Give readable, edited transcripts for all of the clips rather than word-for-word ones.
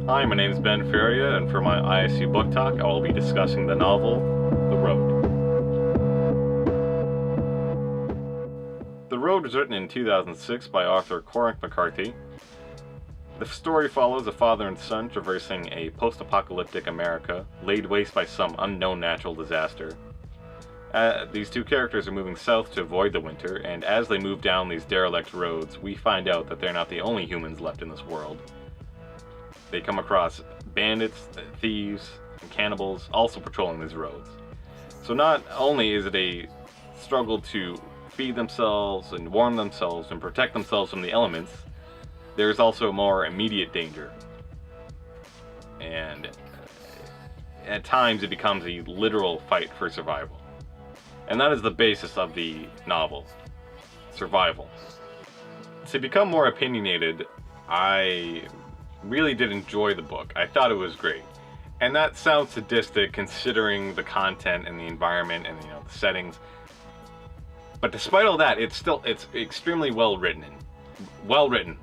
Hi, my name is Ben Feria, and for my ISU Book Talk, I will be discussing the novel, The Road. The Road was written in 2006 by author Cormac McCarthy. The story follows a father and son traversing a post-apocalyptic America laid waste by some unknown natural disaster. These two characters are moving south to avoid the winter, and as they move down these derelict roads, we find out that they're not the only humans left in this world. They come across bandits, thieves, and cannibals also patrolling these roads. So not only is it a struggle to feed themselves and warm themselves and protect themselves from the elements, there's also a more immediate danger. And at times it becomes a literal fight for survival. And that is the basis of the novel, survival. To become more opinionated, I really did enjoy the book. I thought it was great. And that sounds sadistic considering the content and the environment and the settings. But despite all that, it's extremely well written. The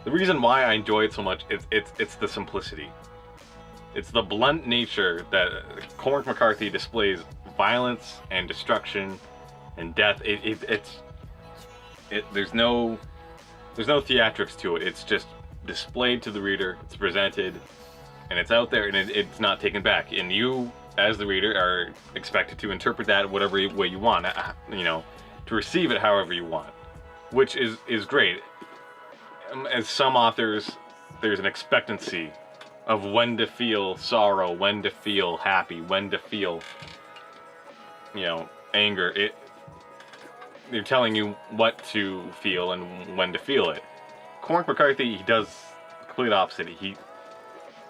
reason why I enjoy it so much it's the simplicity. It's the blunt nature that Cormac McCarthy displays violence and destruction and death. There's no theatrics to it. It's just displayed to the reader, it's presented, and it's out there, and it's not taken back. And you, as the reader, are expected to interpret that whatever way you want, to receive it however you want, which is great. As some authors, there's an expectancy of when to feel sorrow, when to feel happy, when to feel, anger. They're telling you what to feel and when to feel it. Cormac McCarthy, he does the complete opposite.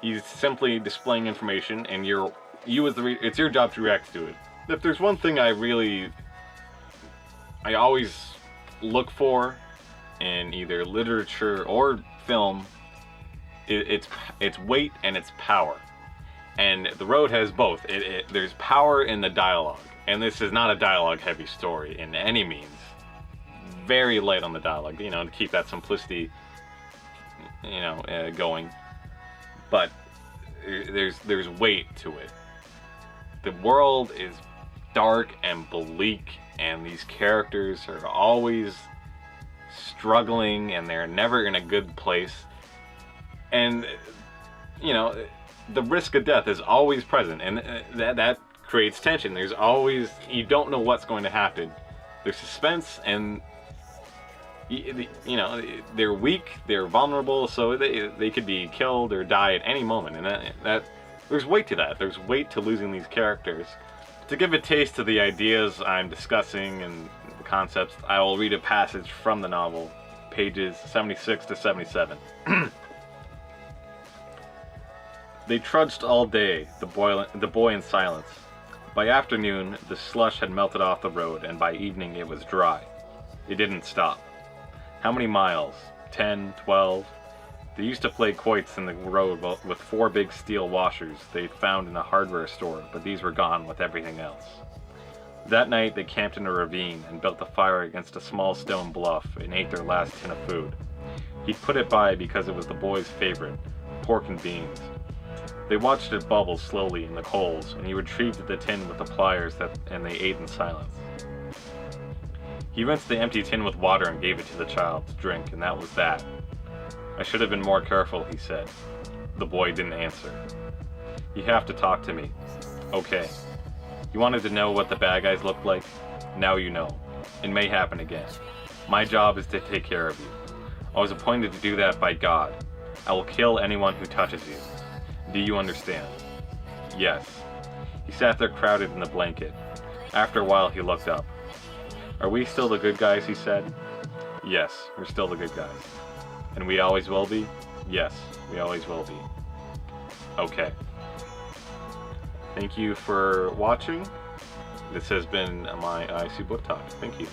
He's simply displaying information, and you as the reader, it's your job to react to it. If there's one thing I always look for in either literature or film, it's weight and it's power. And The Road has both. There's power in the dialogue. And this is not a dialogue-heavy story in any means. Very light on the dialogue, to keep that simplicity, going. But there's weight to it. The world is dark and bleak, and these characters are always struggling, and they're never in a good place. And, the risk of death is always present, and that creates tension. There's always, you don't know what's going to happen. There's suspense, and they're weak, they're vulnerable, so they could be killed or die at any moment, and that there's weight to that. There's weight to losing these characters. To give a taste to the ideas I'm discussing and the concepts, I will read a passage from the novel, pages 76 to 77. They trudged all day, the boy in silence. By afternoon, the slush had melted off the road, and by evening it was dry. It didn't stop. How many miles? 10, 12? They used to play quoits in the road with 4 big steel washers they'd found in a hardware store, but these were gone with everything else. That night they camped in a ravine and built a fire against a small stone bluff and ate their last tin of food. He'd put it by because it was the boy's favorite, pork and beans. They watched it bubble slowly in the coals, and he retrieved the tin with the pliers and they ate in silence. He rinsed the empty tin with water and gave it to the child to drink, and that was that. I should have been more careful, he said. The boy didn't answer. You have to talk to me. Okay. You wanted to know what the bad guys looked like? Now you know. It may happen again. My job is to take care of you. I was appointed to do that by God. I will kill anyone who touches you. Do you understand? Yes. He sat there crowded in the blanket. After a while he looked up. Are we still the good guys, he said. Yes, we're still the good guys. And we always will be? Yes, we always will be. Okay. Thank you for watching. This has been my ISU Book Talk. Thank you.